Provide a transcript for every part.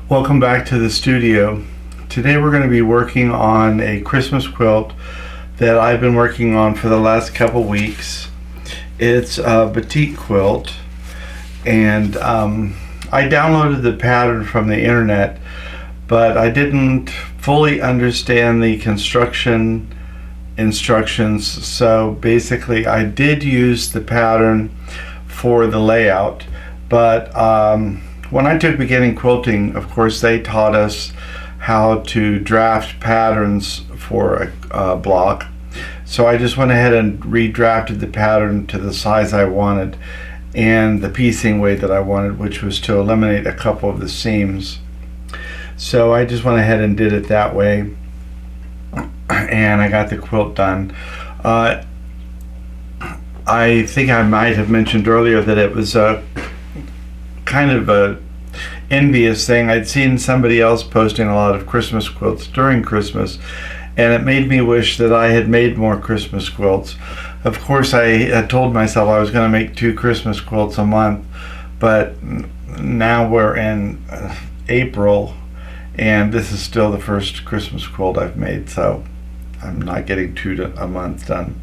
Welcome back to the studio. Today we're going to be working on a Christmas quilt that I've been working on for the last couple weeks. It's a Batik quilt, and I downloaded the pattern from the internet, but I didn't fully understand the construction instructions, so basically I did use the pattern for the layout, but when I took beginning quilting, of course, they taught us how to draft patterns for a block. So I just went ahead and redrafted the pattern to the size I wanted and the piecing way that I wanted, which was to eliminate a couple of the seams. So I just went ahead and did it that way, and I got the quilt done. I think I might have mentioned earlier that it was a kind of a envious thing. I'd seen somebody else posting a lot of Christmas quilts during Christmas, and it made me wish that I had made more Christmas quilts. Of course, I had told myself I was going to make 2 Christmas quilts a month, but now we're in April and this is still the first Christmas quilt I've made, so I'm not getting 2 a month done.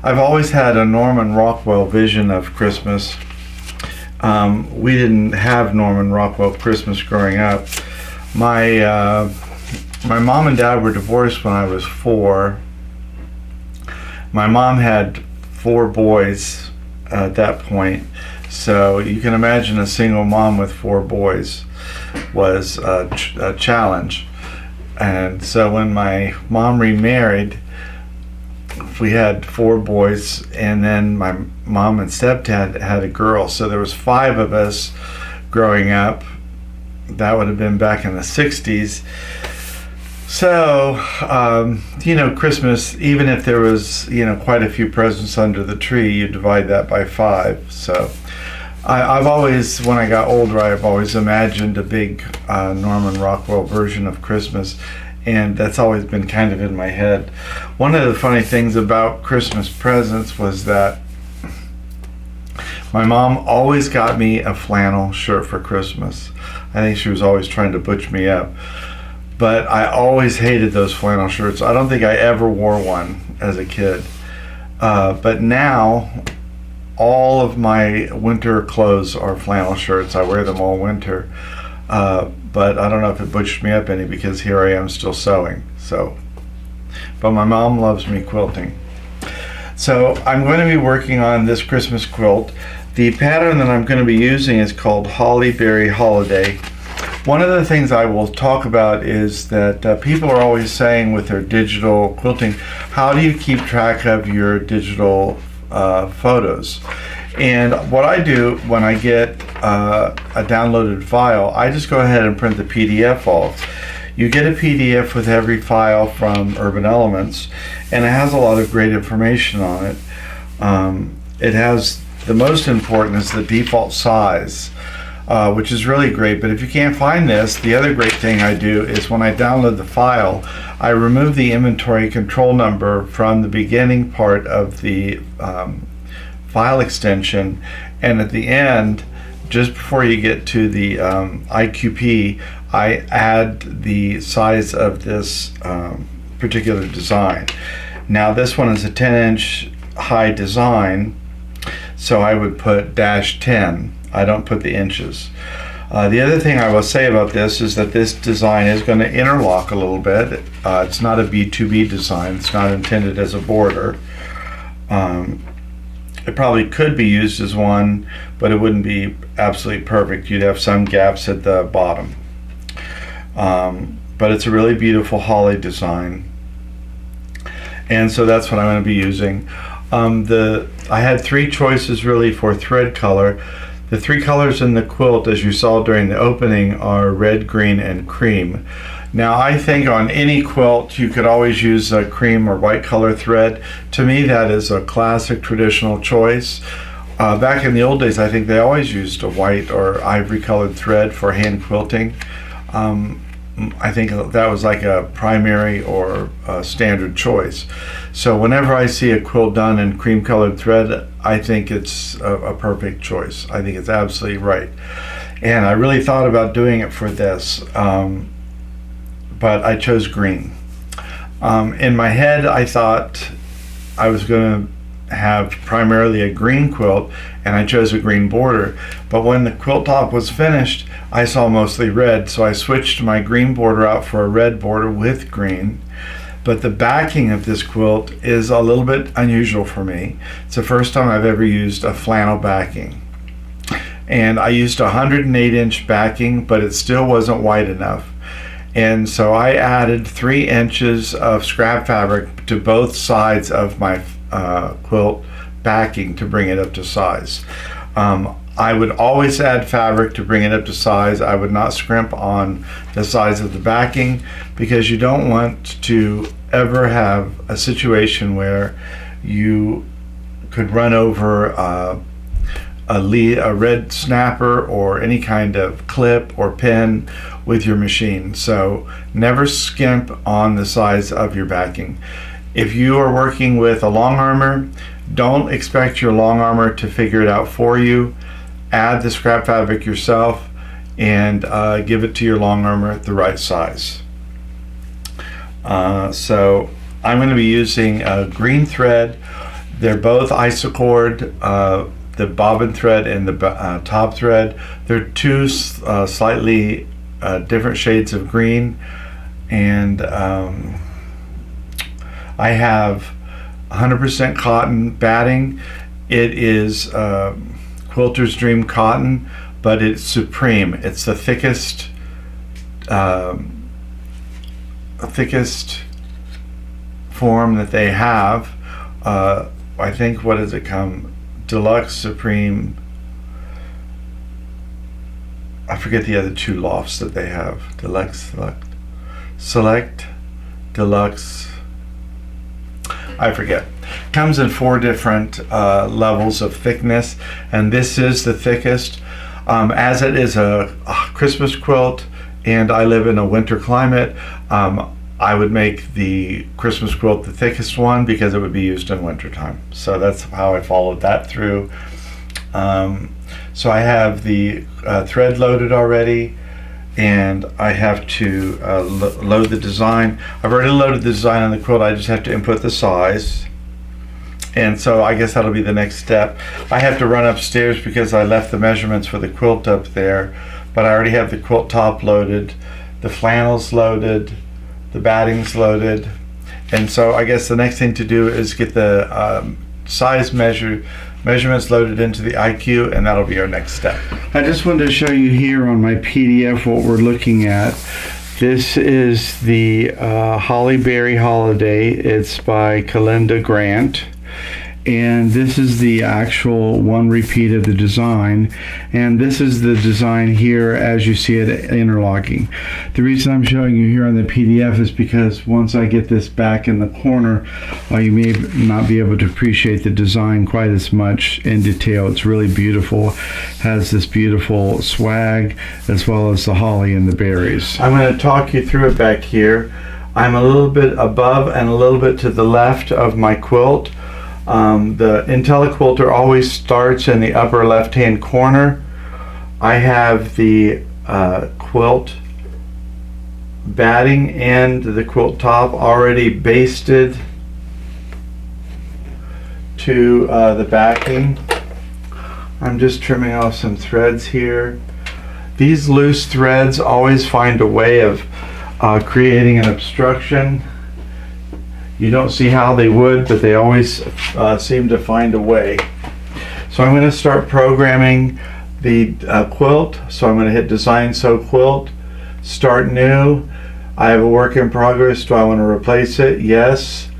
I've always had a Norman Rockwell vision of Christmas. We didn't have Norman Rockwell Christmas growing up. My mom and dad were divorced when I was 4. My mom had 4 boys at that point, so you can imagine a single mom with 4 boys was a challenge. And so when my mom remarried, we had 4 boys, and then my mom and stepdad had a girl, so there was 5 of us growing up. That would have been back in the 60s. So Christmas, even if there was quite a few presents under the tree, you divide that by 5. So I've always, when I got older, I've always imagined a big Norman Rockwell version of Christmas, and that's always been kind of in my head. One of the funny things about Christmas presents was that my mom always got me a flannel shirt for Christmas. I think she was always trying to butch me up, but I always hated those flannel shirts. I don't think I ever wore one as a kid, but now all of my winter clothes are flannel shirts. I wear them all winter. But I don't know if it butchered me up any, because here I am still sewing. But my mom loves me quilting. So I'm going to be working on this Christmas quilt. The pattern that I'm going to be using is called Holly Berry Holiday. One of the things I will talk about is that people are always saying with their digital quilting, how do you keep track of your digital photos? And what I do when I get a downloaded file, I just go ahead and print the PDF off. You get a PDF with every file from Urban Elements, and it has a lot of great information on it. It has, the most important is the default size, which is really great. But if you can't find this, the other great thing I do is when I download the file, I remove the inventory control number from the beginning part of the file extension, and at the end, just before you get to the IQP, I add the size of this particular design. Now this one is a 10-inch high design, so I would put -10. I don't put the inches. The other thing I will say about this is that this design is going to interlock a little bit. It's not a B2B design. It's not intended as a border. It probably could be used as one, but it wouldn't be absolutely perfect. You'd have some gaps at the bottom. But it's a really beautiful holly design, and so that's what I'm going to be using. I had 3 choices really for thread color. The 3 colors in the quilt, as you saw during the opening, are red, green, and cream. Now I think on any quilt you could always use a cream or white color thread. To me that is a classic traditional choice. Back in the old days I think they always used a white or ivory colored thread for hand quilting. I think that was like a primary or a standard choice. So whenever I see a quilt done in cream colored thread, I think it's a perfect choice. I think it's absolutely right. And I really thought about doing it for this, but I chose green. In my head, I thought I was going to have primarily a green quilt, and I chose a green border. But when the quilt top was finished, I saw mostly red, so I switched my green border out for a red border with green. But the backing of this quilt is a little bit unusual for me. It's the first time I've ever used a flannel backing. And I used a 108-inch backing, but it still wasn't wide enough. And so I added 3 inches of scrap fabric to both sides of my quilt backing to bring it up to size. I would always add fabric to bring it up to size. I would not scrimp on the size of the backing, because you don't want to ever have a situation where you could run over a red snapper or any kind of clip or pin with your machine. So never skimp on the size of your backing. If you are working with a long armor, don't expect your long armor to figure it out for you. Add the scrap fabric yourself and give it to your long armor at the right size. So I'm going to be using green thread. They're both Isacord, the bobbin thread and the top thread. They're 2 slightly different shades of green, and I have 100% cotton batting. It is Quilters Dream cotton, but it's supreme. It's the thickest form that they have. I think, what does it come? Deluxe, Supreme. I forget the other 2 lofts that they have. Deluxe, Select, Deluxe. I forget. Comes in 4 different levels of thickness, and this is the thickest. As it is a Christmas quilt and I live in a winter climate, I would make the Christmas quilt the thickest one because it would be used in wintertime. So that's how I followed that through. So I have the thread loaded already, and I have to load the design. I've already loaded the design on the quilt. I just have to input the size. And so I guess that'll be the next step. I have to run upstairs because I left the measurements for the quilt up there, but I already have the quilt top loaded, the flannels loaded, the batting's loaded. And so I guess the next thing to do is get the size measurements loaded into the IQ, and that'll be our next step. I just wanted to show you here on my PDF what we're looking at. This is the Holly Berry Holiday. It's by Kalynda Grant. And this is the actual one repeat of the design, and this is the design here as you see it interlocking. The reason I'm showing you here on the PDF is because once I get this back in the corner, you may not be able to appreciate the design quite as much in detail. It's really beautiful, has this beautiful swag as well as the holly and the berries. I'm going to talk you through it back here. I'm a little bit above and a little bit to the left of my quilt. The IntelliQuilter always starts in the upper left hand corner. I have the quilt batting and the quilt top already basted to the backing. I'm just trimming off some threads here. These loose threads always find a way of creating an obstruction. You don't see how they would, but they always seem to find a way. So I'm going to start programming the quilt. So I'm going to hit Design Sew Quilt, Start New. I have a work in progress. Do I want to replace it? Yes.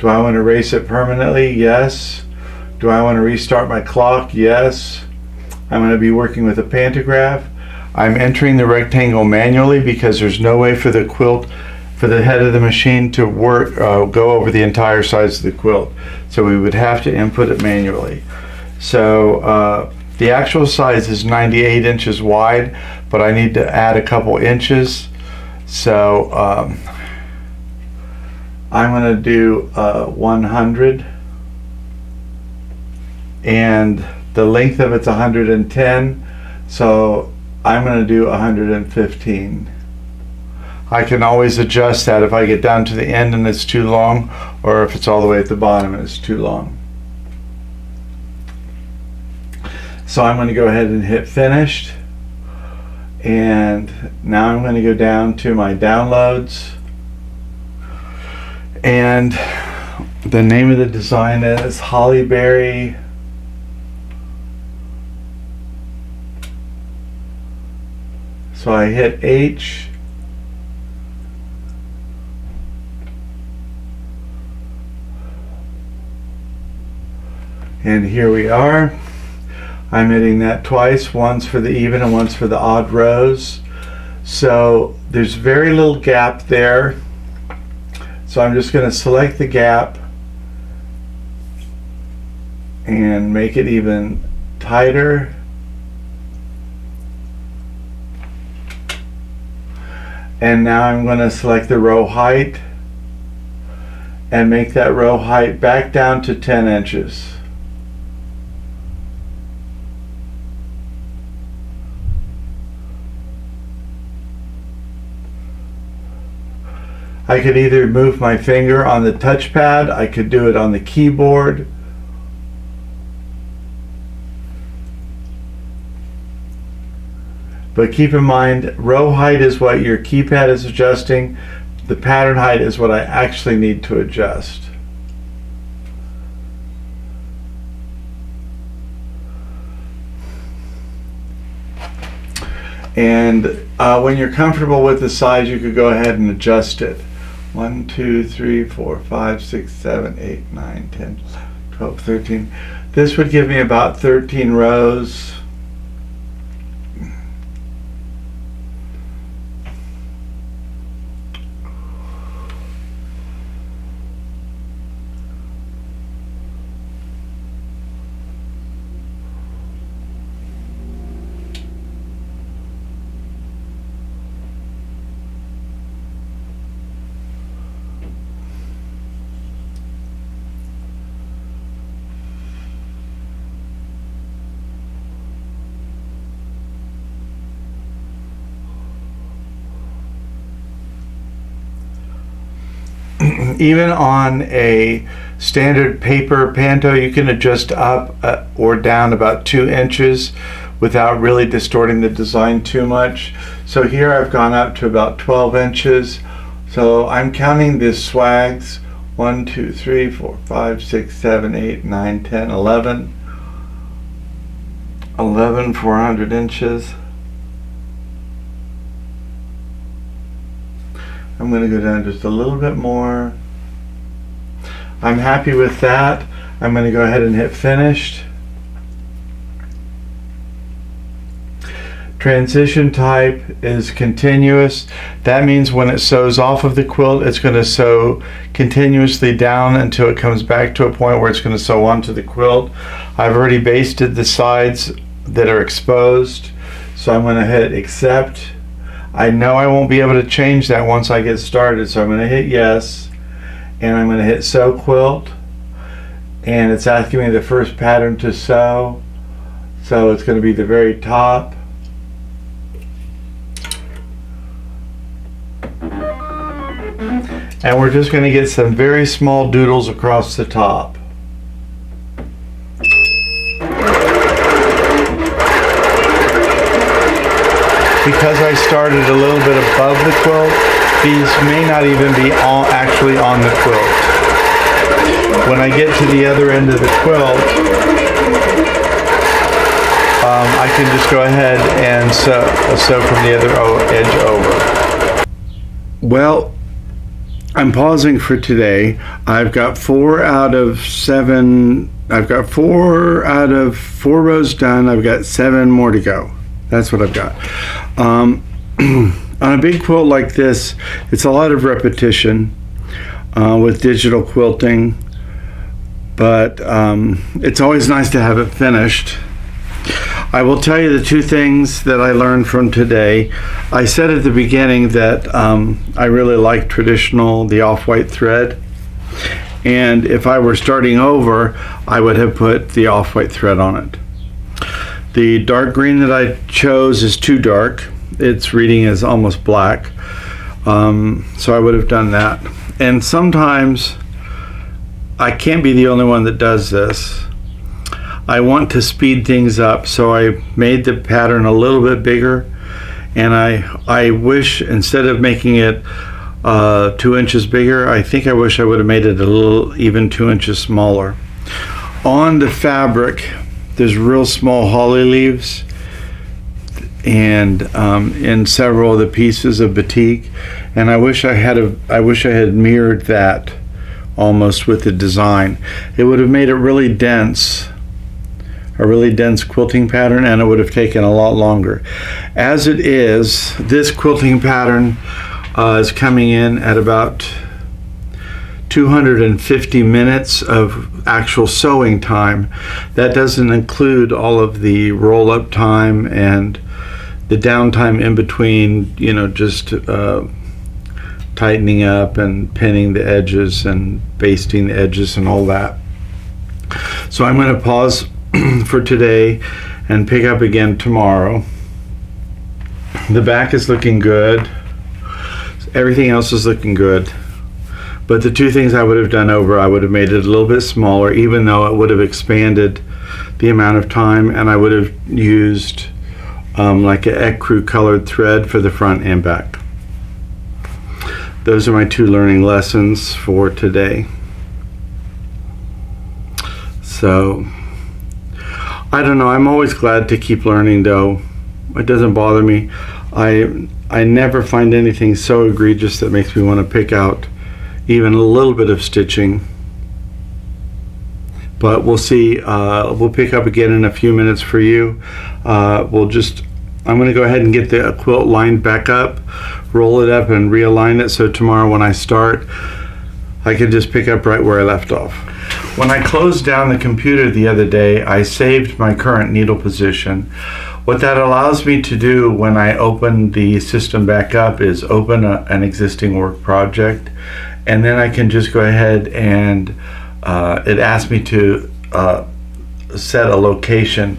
Do I want to erase it permanently? Yes. Do I want to restart my clock? Yes. I'm going to be working with a pantograph. I'm entering the rectangle manually because there's no way for the quilt, for the head of the machine to work go over the entire size of the quilt, so we would have to input it manually. So the actual size is 98 inches wide, but I need to add a couple inches, so I'm going to do 100, and the length of it's 110, so I'm going to do 115. I can always adjust that if I get down to the end and it's too long, or if it's all the way at the bottom and it's too long. So I'm going to go ahead and hit finished, and now I'm going to go down to my downloads, and the name of the design is Hollyberry So I hit H, and here we are. I'm hitting that twice, once for the even and once for the odd rows. So there's very little gap there. So I'm just going to select the gap and make it even tighter. And now I'm going to select the row height and make that row height back down to 10 inches. I could either move my finger on the touchpad, I could do it on the keyboard, but keep in mind, row height is what your keypad is adjusting. The pattern height is what I actually need to adjust. And when you're comfortable with the size, you could go ahead and adjust it. 1, 2, 3, 4, 5, 6, 7, 8, 9, 10, 12, 13. This would give me about 13 rows. Even on a standard paper panto, you can adjust up or down about 2 inches without really distorting the design too much. So here I've gone up to about 12 inches. So I'm counting the swags: 1, 2, 3, 4, 5, 6, 7, 8, 9, 10, 11. 11 400 inches. I'm going to go down just a little bit more. I'm happy with that. I'm going to go ahead and hit finished. Transition type is continuous. That means when it sews off of the quilt, it's going to sew continuously down until it comes back to a point where it's going to sew onto the quilt. I've already basted the sides that are exposed, so I'm going to hit accept. I know I won't be able to change that once I get started, so I'm going to hit yes, and I'm going to hit sew quilt, and it's asking me the first pattern to sew, so it's going to be the very top. And we're just going to get some very small doodles across the top. Because I started a little bit above the quilt, these may not even be actually on the quilt. When I get to the other end of the quilt, I can just go ahead and sew from the other edge over. Well, I'm pausing for today. I've got 4 out of 7. I've got 4 out of 4 rows done. I've got 7 more to go. That's what I've got. On a big quilt like this, it's a lot of repetition with digital quilting, but it's always nice to have it finished. I will tell you the 2 things that I learned from today. I said at the beginning that I really like the off-white thread, and if I were starting over, I would have put the off-white thread on it. The dark green that I chose is too dark. It's reading as almost black. So I would have done that. And sometimes I can't be the only one that does this. I want to speed things up, so I made the pattern a little bit bigger, and I wish, instead of making it 2 inches bigger, I think I wish I would have made it a little, even 2 inches smaller. On the fabric, there's real small holly leaves, and in several of the pieces of batik, and I wish I had mirrored that almost with the design. It would have made it really dense, a really dense quilting pattern, and it would have taken a lot longer. As it is, this quilting pattern is coming in at about 250 minutes of actual sewing time. That doesn't include all of the roll-up time and the downtime in between, you know, just tightening up and pinning the edges and basting the edges and all that. So I'm going to pause for today and pick up again tomorrow. The back is looking good. Everything else is looking good. But the two things I would have done over, I would have made it a little bit smaller, even though it would have expanded the amount of time, and I would have used like an ecru colored thread for the front and back. Those are my two learning lessons for today. So I don't know, I'm always glad to keep learning though. It doesn't bother me. I never find anything so egregious that makes me want to pick out even a little bit of stitching. But we'll see. We'll pick up again in a few minutes for you. I'm going to go ahead and get the quilt lined back up, roll it up and realign it, so tomorrow when I start, I can just pick up right where I left off. When I closed down the computer the other day, I saved my current needle position. What that allows me to do when I open the system back up is open an existing work project, and then I can just go ahead and it asks me to set a location,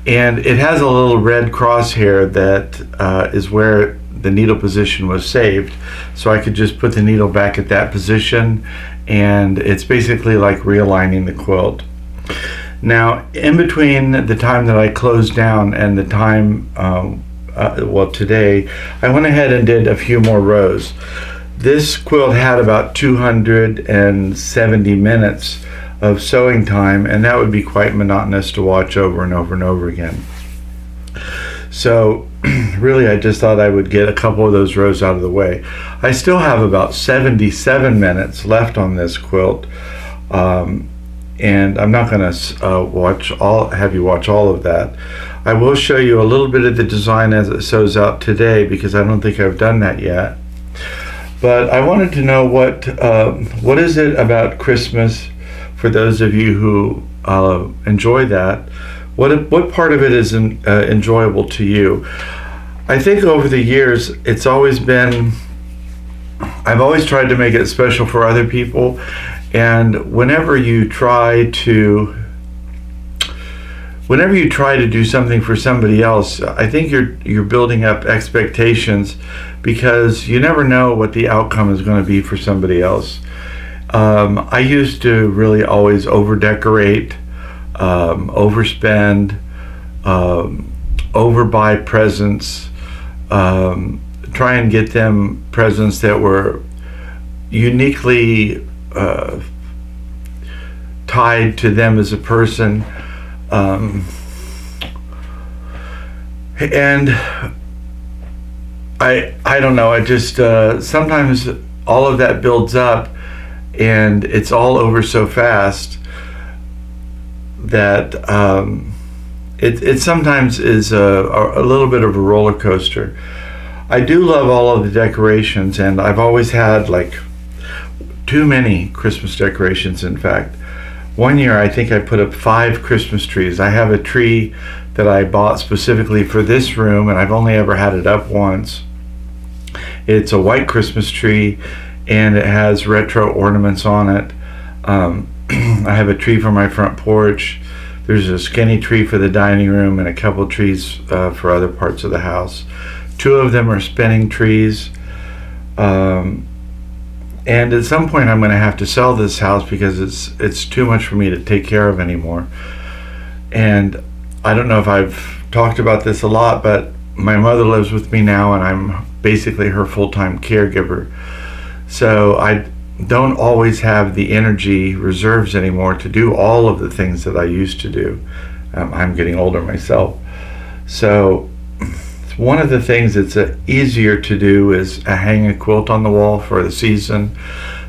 and it has a little red crosshair that is where the needle position was saved, so I could just put the needle back at that position, and it's basically like realigning the quilt. Now, in between the time that I closed down and the time, well, today, I went ahead and did a few more rows. This quilt had about 270 minutes of sewing time, and that would be quite monotonous to watch over and over and over again. So really, I just thought I would get a couple of those rows out of the way. I still have about 77 minutes left on this quilt, and I'm not going to have you watch all of that. I will show you a little bit of the design as it sews out today, because I don't think I've done that yet. But I wanted to know what is it about Christmas, for those of you who enjoy that, what part of it is enjoyable to you? I think over the years it's always been, I've always tried to make it special for other people, and whenever you try to do something for somebody else, I think you're building up expectations, because you never know what the outcome is going to be for somebody else. I used to really always over-decorate, overspend, overbuy presents, try and get them presents that were uniquely tied to them as a person. And I don't know, I just sometimes all of that builds up and it's all over so fast that it sometimes is a little bit of a roller coaster. I do love all of the decorations, and I've always had like too many Christmas decorations. In fact, one year I think I put up 5 Christmas trees. I have a tree that I bought specifically for this room, and I've only ever had it up once. It's a white Christmas tree, and it has retro ornaments on it. I have a tree for my front porch There's a skinny tree for the dining room and a couple trees for other parts of the house. 2 of them are spinning trees. And at some point I'm going to have to sell this house because it's too much for me to take care of anymore. And I don't know if I've talked about this a lot, but my mother lives with me now and I'm basically her full-time caregiver. So I don't always have the energy reserves anymore to do all of the things that I used to do. I'm getting older myself. So one of the things that's easier to do is hang a quilt on the wall for the season.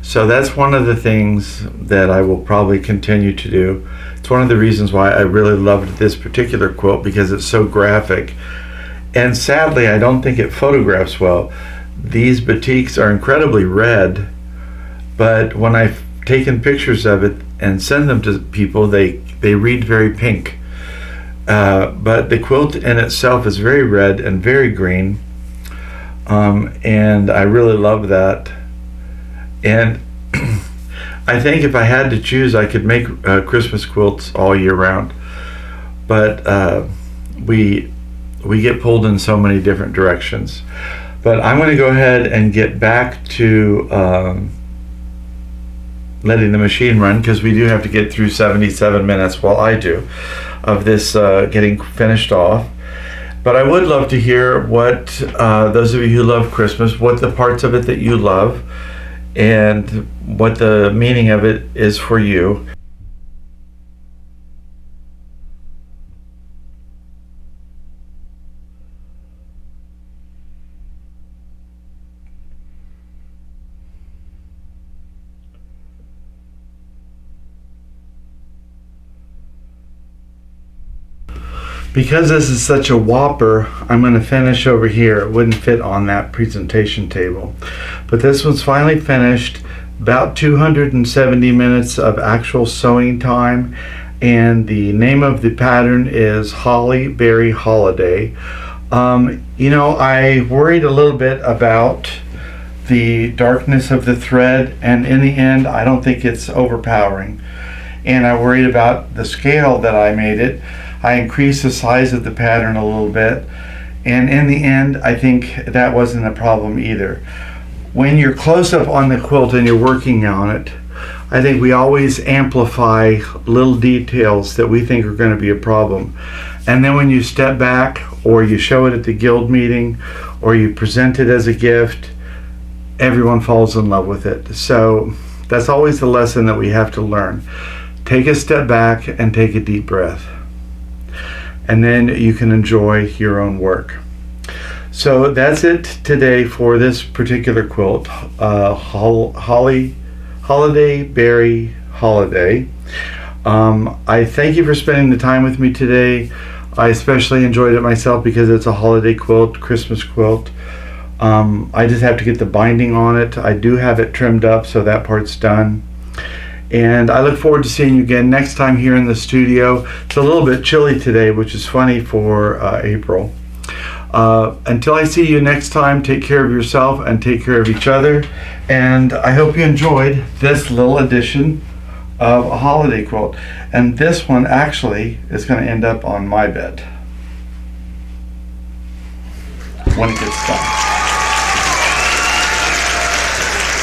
So that's one of the things that I will probably continue to do. It's one of the reasons why I really loved this particular quilt, because it's so graphic. And sadly, I don't think it photographs well. These batiks are incredibly red, but when I've taken pictures of it and send them to people, they read very pink. But the quilt in itself is very red and very green, and I really love that. And I think if I had to choose, I could make Christmas quilts all year round, but we get pulled in so many different directions. But I'm going to go ahead and get back to letting the machine run, because we do have to get through 77 minutes, while I do, of this getting finished off. But I would love to hear what those of you who love Christmas, what the parts of it that you love and what the meaning of it is for you. Because this is such a whopper, I'm going to finish over here. It wouldn't fit on that presentation table. But this one's finally finished. About 270 minutes of actual sewing time. And the name of the pattern is Holly Berry Holiday. You know, I worried a little bit about the darkness of the thread, and in the end, I don't think it's overpowering. And I worried about the scale that I made it. I increased the size of the pattern a little bit, and in the end I think that wasn't a problem either. When you're close up on the quilt and you're working on it, I think we always amplify little details that we think are going to be a problem, and then when you step back or you show it at the guild meeting or you present it as a gift, everyone falls in love with it. So that's always the lesson that we have to learn. Take a step back and take a deep breath, and then you can enjoy your own work. So that's it today for this particular quilt, Holiday Berry Holiday. I thank you for spending the time with me today. I especially enjoyed it myself because it's a holiday quilt, Christmas quilt. I just have to get the binding on it. I do have it trimmed up, so that part's done. And I look forward to seeing you again next time here in the studio. It's a little bit chilly today, which is funny for April. Until I see you next time, take care of yourself and take care of each other. And I hope you enjoyed this little edition of a holiday quilt. And this one actually is going to end up on my bed when it gets done.